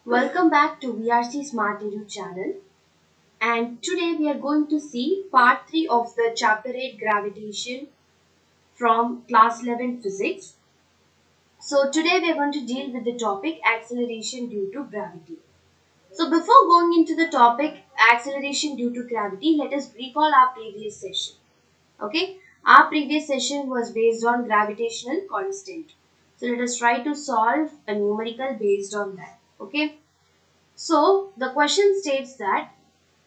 Welcome back to VRC Smart Edu channel, and today we are going to see part 3 of the chapter 8 Gravitation from class 11 Physics. So today we are going to deal with the topic acceleration due to gravity. So before going into the topic acceleration due to gravity, let us recall our previous session. Okay, our previous session was based on gravitational constant. So let us try to solve a numerical based on that. Okay. So the question states that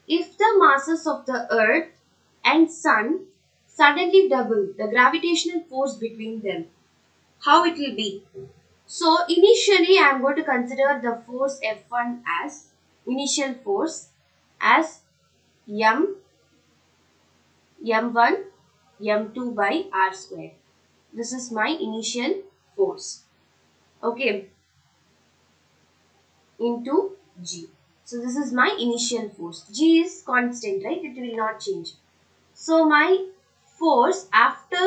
if the masses of the earth and sun suddenly double the gravitational force between them, how it will be? So initially I am going to consider the force F1 as initial force as m m1 m2 by r square. This is my initial force. Okay, into g. So this is my initial force. G is constant, right? It will not change. So my force after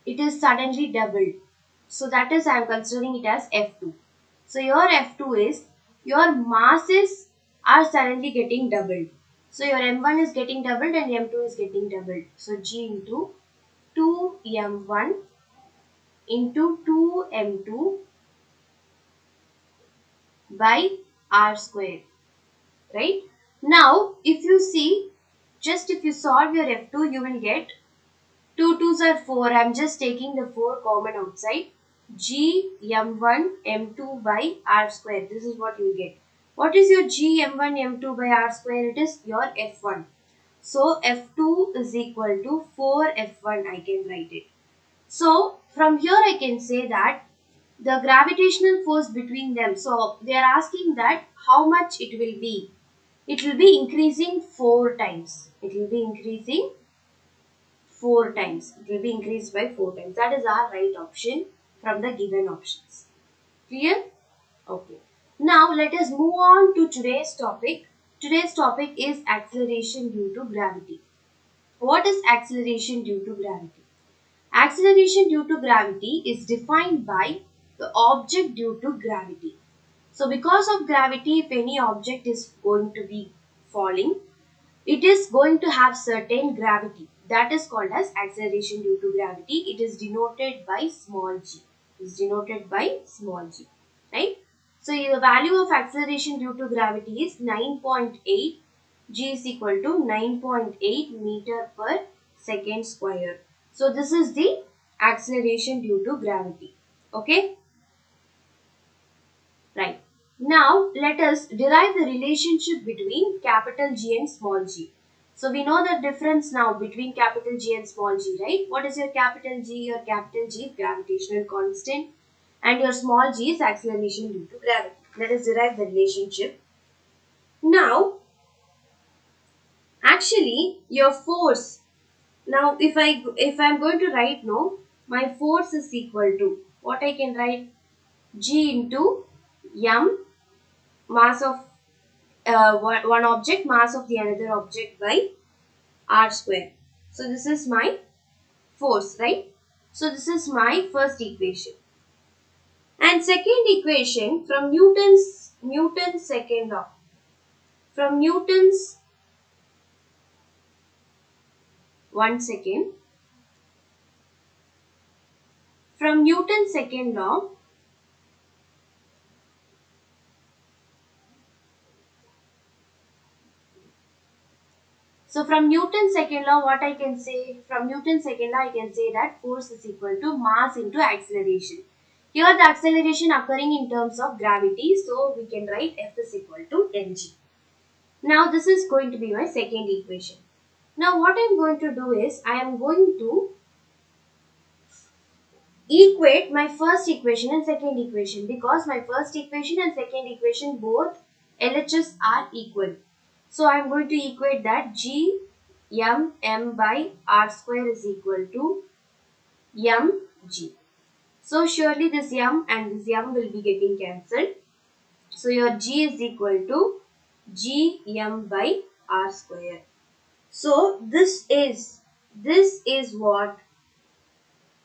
it is suddenly doubled. So that is I am considering it as F2. So your F2 is your masses are suddenly getting doubled. So your M1 is getting doubled and M2 is getting doubled. So G into 2M1 into 2M2 by R square. Right? Now if you see, just if you solve your F2, you will get 2 2s are 4. I am just taking the 4 common outside. G m1 m2 by r square. This is what you get. What is your G m1 m2 by r square? It is your F1. So F2 is equal to 4 F1. I can write it. So from here I can say that the gravitational force between them. So they are asking that how much it will be. It will be increasing 4 times. It will be increasing 4 times. It will be increased by 4 times. That is our right option from the given options. Clear? Okay. Now let us move on to today's topic. Today's topic is acceleration due to gravity. What is acceleration due to gravity? Acceleration due to gravity is defined by the object due to gravity. So because of gravity, if any object is going to be falling, it is going to have certain gravity. That is called as acceleration due to gravity. It is denoted by small g. It is denoted by small g. Right? So the value of acceleration due to gravity is 9.8. G is equal to 9.8 meter per second square. So this is the acceleration due to gravity. Okay? Right. Now, let us derive the relationship between capital G and small g. So, we know the difference now between capital G and small g, right? What is your capital G? Your capital G is gravitational constant and your small g is acceleration due to gravity. Let us derive the relationship. Now, actually, your force. Now, if I'm going to write no, my force is equal to what I can write? G into m mass of one object mass of the another object by r square. So this is my force, right? So this is my first equation. And second equation from Newton's second law. From Newton's one second. From Newton's second law, so from Newton's second law, what I can say? From Newton's second law, I can say that force is equal to mass into acceleration. Here the acceleration occurring in terms of gravity, so we can write F is equal to mg. Now this is going to be my second equation. Now what I am going to do is, I am going to equate my first equation and second equation, because my first equation and second equation both LHS are equal. So I am going to equate that G m by r square is equal to mg. So surely this m and this m will be getting cancelled. So your G is equal to Gm by r square. So this is what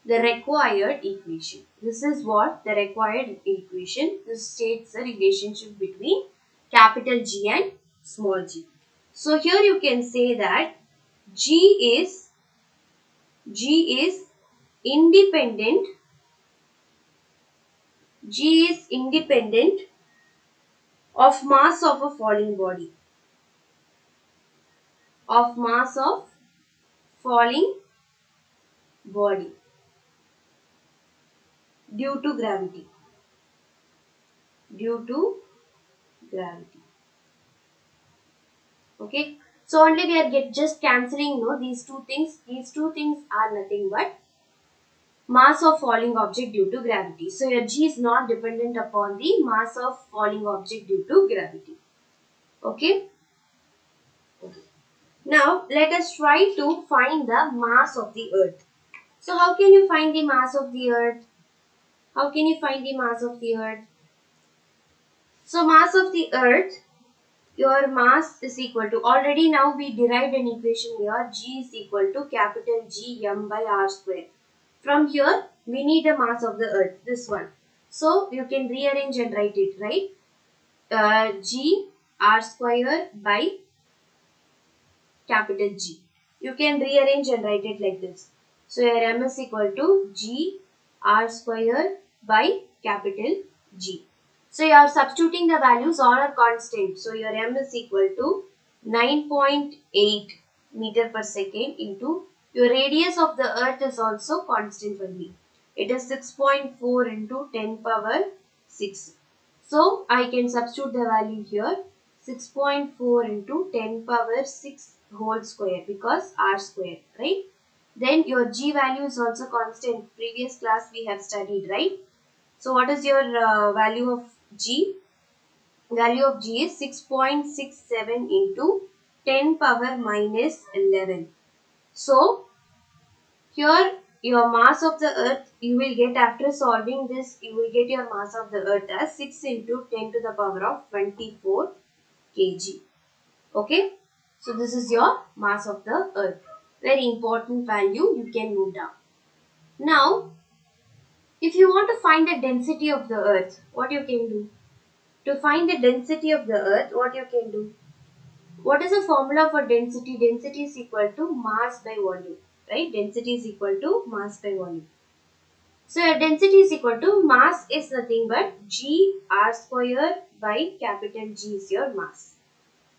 the required equation. This is what the required equation. This states the relationship between capital G and small g. So here you can say that G is independent. G is independent of mass of a falling body. Of mass of falling body due to gravity. Due to gravity. Okay. So only we are just cancelling these two things. These two things are nothing but mass of falling object due to gravity. So your G is not dependent upon the mass of falling object due to gravity. Okay. Now let us try to find the mass of the earth. So how can you find the mass of the earth? How can you find the mass of the earth? So mass of the earth, your mass is equal to, already now we derived an equation here, G is equal to capital G m by r square. From here, we need the mass of the earth, this one. So you can rearrange and write it, right? G r square by capital G. You can rearrange and write it like this. So your m is equal to G r square by capital G. So you are substituting the values, all are constant. So your m is equal to 9.8 meter per second into your radius of the earth is also constant for me. It is 6.4 into 10 power 6. So I can substitute the value here, 6.4 into 10 power 6 whole square, because r square, right? Then your G value is also constant. Previous class we have studied, right? So what is your value of G? Value of G is 6.67 into 10 power minus 11. So here your mass of the earth, you will get, after solving this, you will get your mass of the earth as 6 into 10 to the power of 24 kg. Okay. So this is your mass of the earth. Very important value, you can note down. Now, if you want to find the density of the earth, what you can do? To find the density of the earth, what you can do? What is the formula for density? Density is equal to mass by volume, right? Density is equal to mass by volume. So your density is equal to, mass is nothing but G r square by capital G is your mass,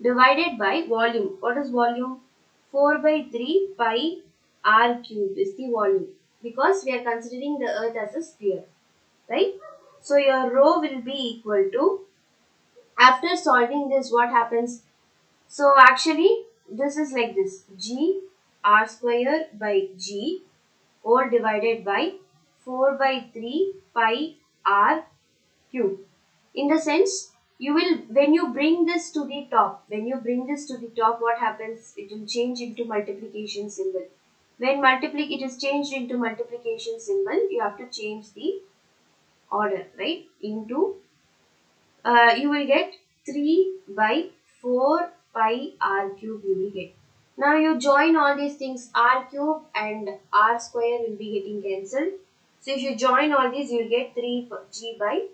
divided by volume. What is volume? 4 by 3 pi r cube is the volume, because we are considering the earth as a sphere, right? So your rho will be equal to, after solving this, what happens? So actually this is like this, G r square by G all divided by 4 by 3 pi r cube. In the sense, you will, when you bring this to the top, what happens? It will change into multiplication symbol. When it is changed into multiplication symbol, you have to change the order, right? Into, you will get 3 by 4 pi r cube you will get. Now you join all these things, r cube and r square will be getting cancelled. So if you join all these, you will get 3g by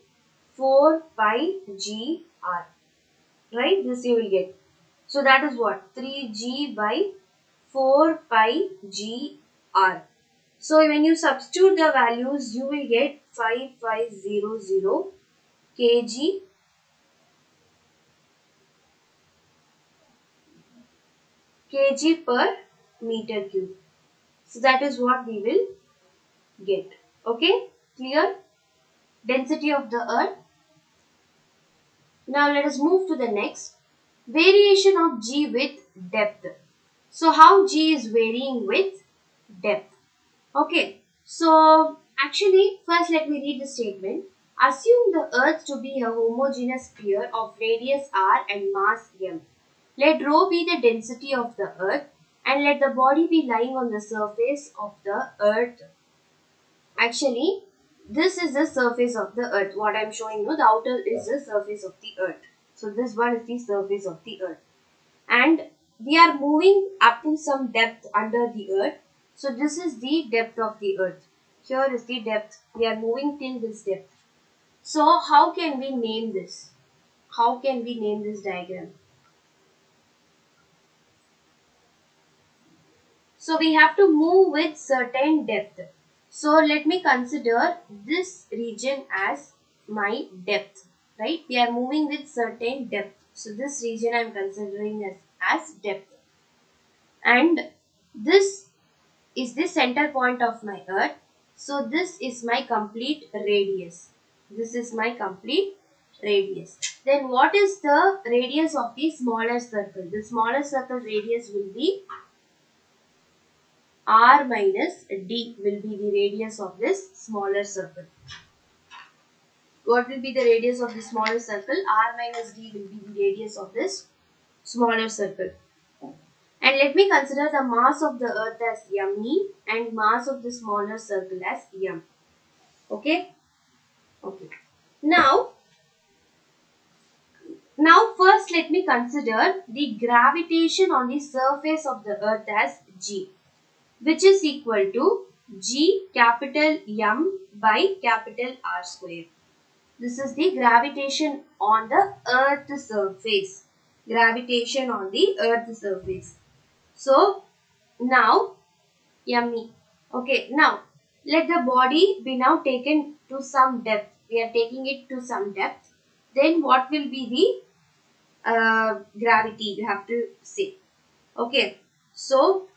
4 pi g r, right? This you will get. So that is what? 3g by 4 pi g r. So when you substitute the values, you will get 5500 kg per meter cube. So that is what we will get. Okay, clear? Density of the earth. Now let us move to the next. Variation of G with depth. So how G is varying with depth. Okay, so actually first let me read the statement. Assume the earth to be a homogeneous sphere of radius r and mass m. Let rho be the density of the earth and let the body be lying on the surface of the earth. Actually, this is the surface of the earth. What I am showing you, the outer is the surface of the earth. So this one is the surface of the earth. And we are moving up to some depth under the earth. So this is the depth of the earth. Here is the depth. We are moving till this depth. So how can we name this? How can we name this diagram? So we have to move with certain depth. So let me consider this region as my depth, right? We are moving with certain depth. So this region I am considering as depth. And this is the center point of my earth. So this is my complete radius. This is my complete radius. Then what is the radius of the smaller circle? The smaller circle radius will be r minus d will be the radius of this smaller circle. What will be the radius of the smaller circle? R minus d will be the radius of this smaller circle. And let me consider the mass of the earth as me and mass of the smaller circle as m. Okay? Okay. Now first let me consider the gravitation on the surface of the earth as G, which is equal to G capital M by capital R square. This is the gravitation on the earth surface. Gravitation on the earth surface. So now yummy. Okay, now let the body be now taken to some depth. We are taking it to some depth. Then what will be the gravity? You have to say. Okay, so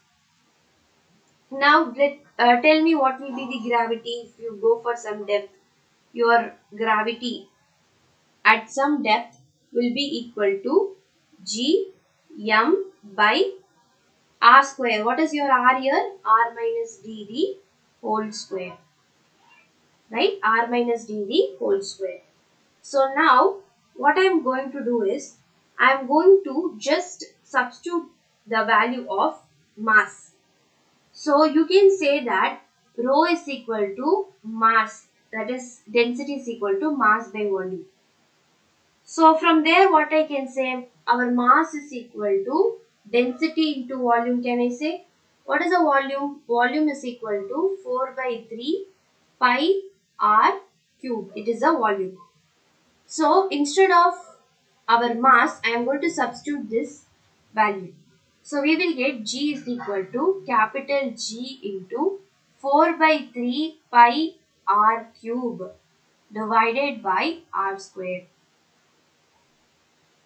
now tell me what will be the gravity if you go for some depth. Your gravity at some depth will be equal to G M by R square. What is your R here? R minus d whole square. Right? R minus d whole square. So now what I am going to do is I am going to just substitute the value of mass. So you can say that rho is equal to mass, that is density is equal to mass by volume. So from there what I can say, our mass is equal to density into volume. Can I say? What is the volume? Volume is equal to 4 by 3 pi r cube. It is a volume. So instead of our mass, I am going to substitute this value. So we will get G is equal to capital G into 4 by 3 pi r cube divided by r square.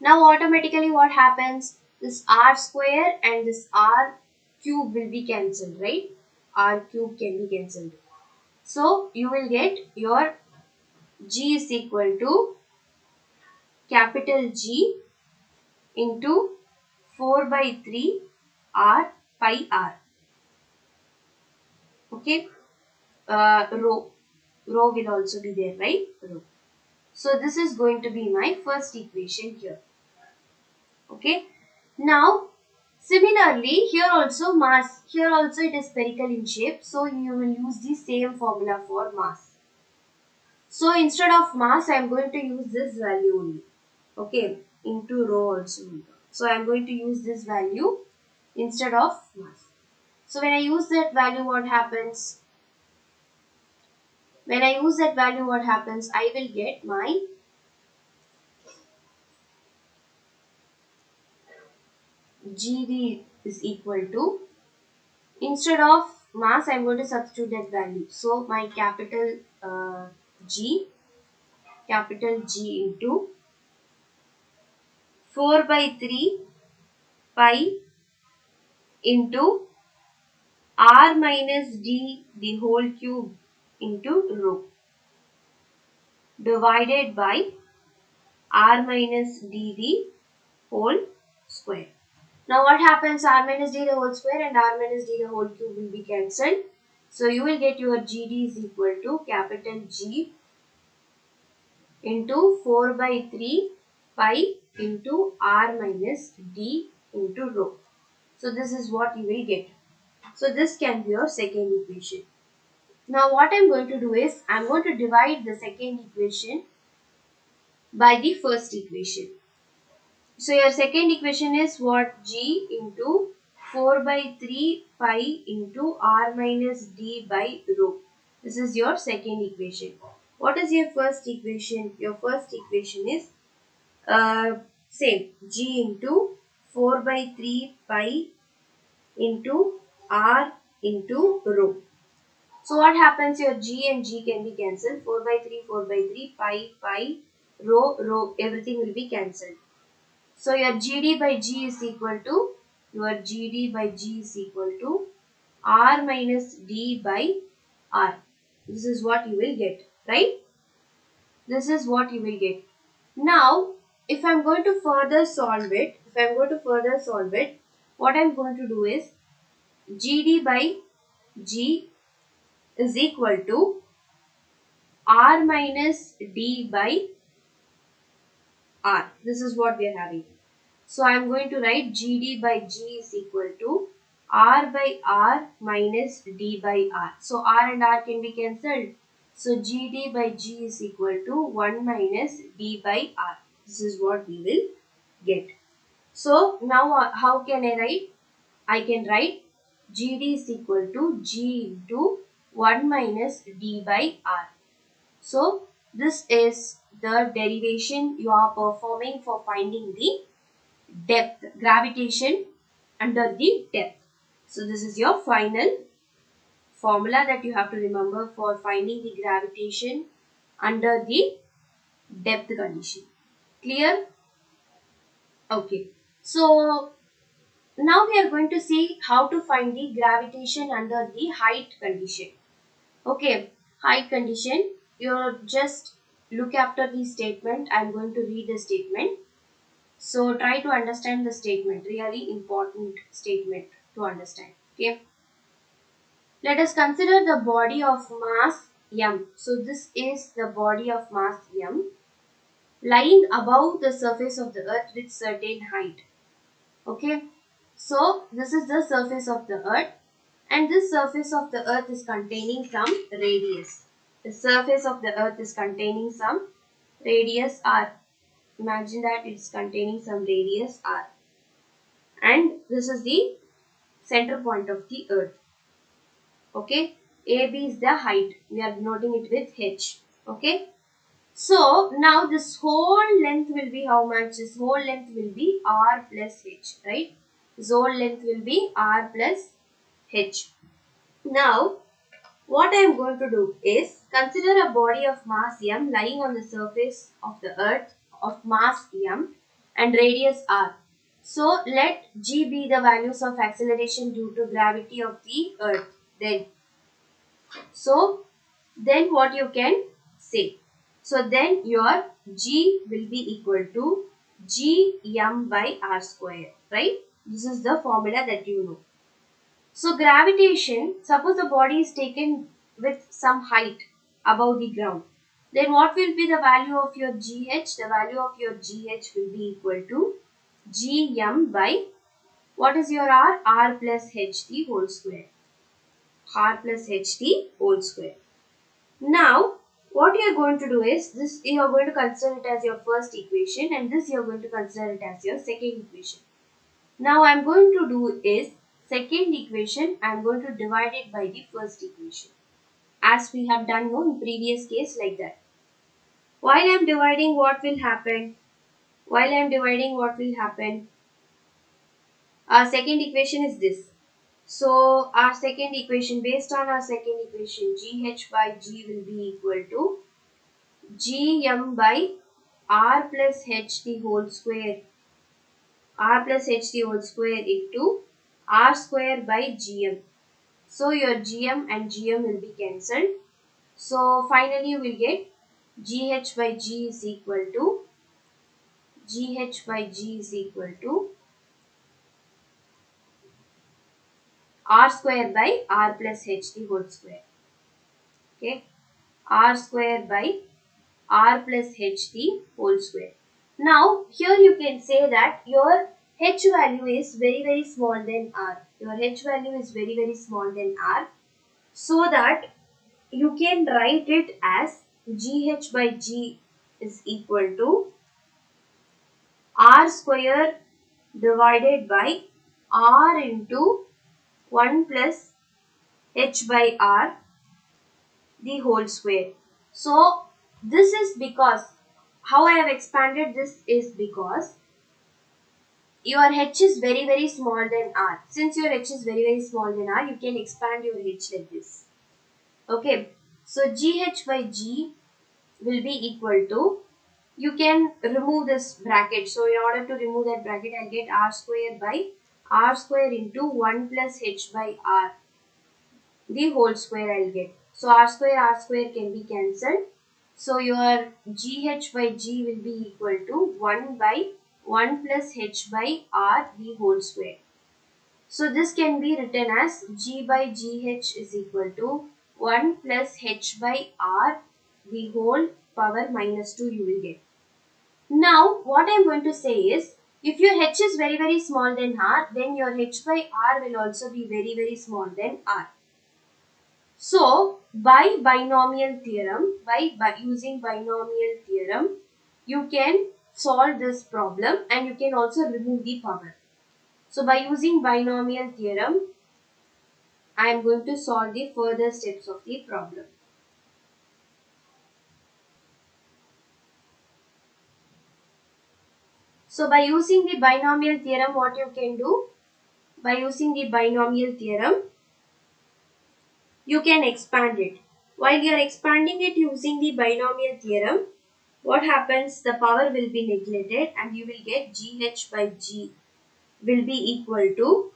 Now automatically what happens? This r square and this r cube will be cancelled, right? R cube can be cancelled. So you will get your G is equal to capital G into 4 by 3 r pi r. Okay. Rho will also be there, right? Rho. So this is going to be my first equation here. Okay. Now similarly here also mass. Here also it is spherical in shape. So you will use the same formula for mass. So instead of mass I am going to use this value only. Okay. Into rho also. So I am going to use this value instead of mass. So when I use that value, what happens? When I use that value, what happens? I will get my GD is equal to, instead of mass, I am going to substitute that value. So my capital G into 4 by 3 pi into r minus d the whole cube into rho divided by r minus d the whole square. Now what happens? R minus d the whole square and r minus d the whole cube will be cancelled. So you will get your GD is equal to capital G into 4 by 3 pi into r minus d into rho. So this is what you will get. So this can be your second equation. Now what I am going to do is, I am going to divide the second equation by the first equation. So your second equation is what? G into 4 by 3 pi into r minus d by rho. This is your second equation. What is your first equation? Your first equation is same, g into 4 by 3 pi into r into rho. So what happens? Your g and g can be cancelled. 4 by 3, 4 by 3, pi, rho, everything will be cancelled. So your GD by G is equal to, R minus D by R. This is what you will get, right? This is what you will get. Now, if I'm going to further solve it, what I'm going to do is GD by G is equal to R minus D by R. This is what we are having. So I am going to write GD by G is equal to R by R minus D by R. So R and R can be cancelled. So GD by G is equal to 1 minus D by R. This is what we will get. So now how can I write? I can write GD is equal to G into 1 minus D by R. So this is the derivation you are performing for finding the depth, gravitation under the depth. So this is your final formula that you have to remember for finding the gravitation under the depth condition. Clear? Okay. So now we are going to see how to find the gravitation under the height condition. Okay, height condition. You just look after the statement. I am going to read the statement. So try to understand the statement, really important statement to understand. Okay. Let us consider the body of mass m. So this is the body of mass m lying above the surface of the earth with certain height. Okay. So this is the surface of the earth, and this surface of the earth is containing some radius. The surface of the earth is containing some radius r. Imagine that it's containing some radius r. And this is the center point of the earth. Okay, AB is the height. We are denoting it with H. Okay, so now this whole length will be how much? This whole length will be R plus H, right? This whole length will be R plus H. Now, what I am going to do is consider a body of mass m lying on the surface of the earth of mass m and radius r. So let g be the values of acceleration due to gravity of the earth. Then what you can say? So then your g will be equal to gm by r square, right? This is the formula that you know. So gravitation, suppose the body is taken with some height above the ground. Then what will be the value of your GH? The value of your GH will be equal to GM by, what is your R? R plus H the whole square. R plus H the whole square. Now, what you are going to do is, this you are going to consider it as your first equation, and this you are going to consider it as your second equation. Now I am going to do is, second equation I am going to divide it by the first equation, as we have done in previous case like that. While I am dividing, what will happen? Our second equation is this. So our second equation, based on our second equation, GH by G will be equal to GM by R plus H the whole square. R plus H the whole square into R square by GM. So your GM and GM will be cancelled. So finally you will get GH by G is equal to R square by R plus H the whole square. Okay. R square by R plus H the whole square. Now here you can say that your H value is very small than R. Your H value is very small than R. So that you can write it as GH by G is equal to R square divided by R into 1 plus H by R the whole square. So this is because, how I have expanded this is because your h is very small than r. Since your h is very small than r, you can expand your h like this. Okay, so gh by g will be equal to, you can remove this bracket. So in order to remove that bracket, I'll get r square by r square into 1 plus h by r, the whole square I'll get. So r square can be cancelled. So your gh by g will be equal to 1 by 1 plus h by r, the whole square. So this can be written as g by gh is equal to 1 plus h by r, the whole power minus 2 you will get. Now what I am going to say is, if your h is very small than r, then your h by r will also be very small than r. So by binomial theorem, by using binomial theorem, you can solve this problem and you can also remove the power. So by using binomial theorem, I am going to solve the further steps of the problem. So by using the binomial theorem, what you can do? By using the binomial theorem, you can expand it. While you are expanding it using the binomial theorem, what happens? The power will be neglected and you will get gh by g will be equal to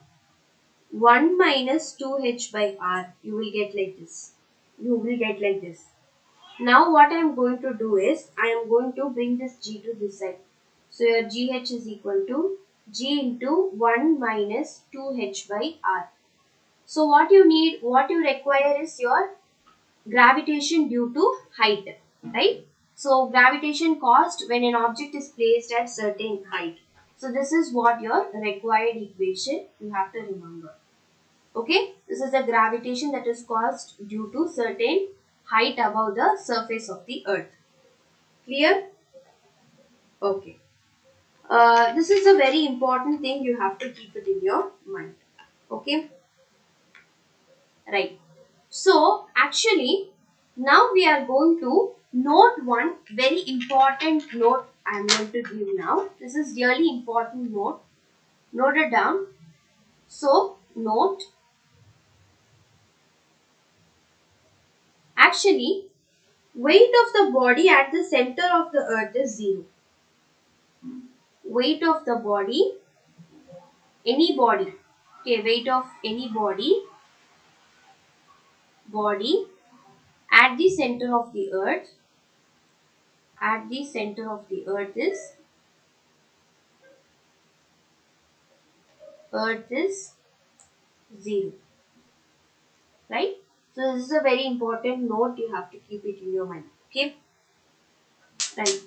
1 minus 2h by r. You will get like this. You will get like this. Now what I am going to do is, I am going to bring this g to this side. So your gh is equal to g into 1 minus 2h by r. So what you need, what you require is your gravitation due to height, right? So gravitation caused when an object is placed at certain height. So this is what your required equation you have to remember. Okay, this is the gravitation that is caused due to certain height above the surface of the earth. Clear? Okay. This is a very important thing, you have to keep it in your mind. Okay. Right. So actually now we are going to note one very important note I am going to give now. This is really important note. Note it down. So note, actually weight of the body at the center of the earth is 0. Weight of the body, any body, okay, weight of any body at the center of the earth, at the center of the earth is 0, right? So this is a very important note, you have to keep it in your mind. Okay, right.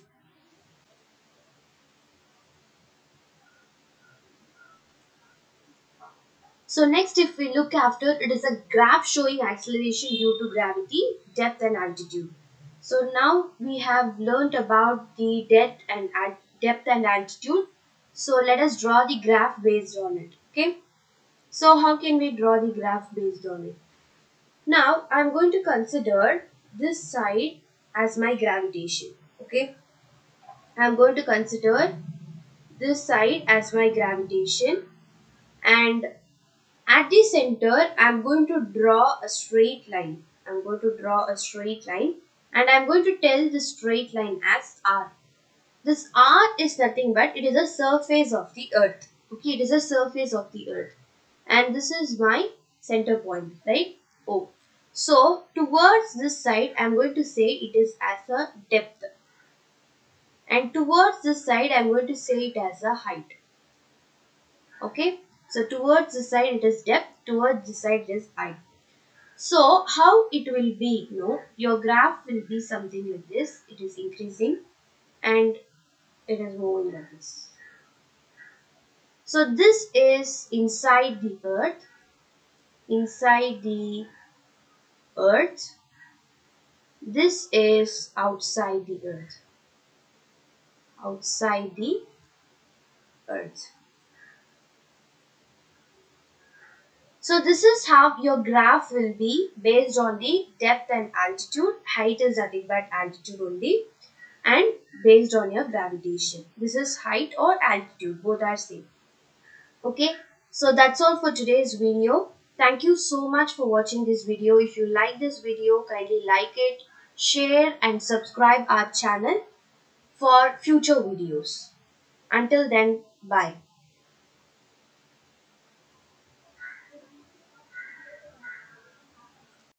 So next, if we look after, it is a graph showing acceleration due to gravity, depth and altitude. So now we have learnt about the depth and altitude. So let us draw the graph based on it. Okay. So how can we draw the graph based on it? Now I am going to consider this side as my gravitation. Okay. I am going to consider this side as my gravitation, and at the center I am going to draw a straight line. I am going to draw a straight line and I am going to tell this straight line as r. This r is nothing but it is a surface of the earth. Okay, it is a surface of the earth. And this is my center point, right? O. So towards this side I am going to say it is as a depth. And towards this side I am going to say it as a height. Okay. So towards this side it is depth, towards this side it is height. So how it will be, your graph will be something like this. It is increasing and it is moving like this. So this is inside the earth, inside the earth. This is outside the earth, outside the earth. So this is how your graph will be based on the depth and altitude. Height is nothing but altitude only, and based on your gravitation. This is height or altitude, both are same. Okay, so that's all for today's video. Thank you so much for watching this video. If you like this video, kindly like it, share and subscribe our channel for future videos. Until then, bye.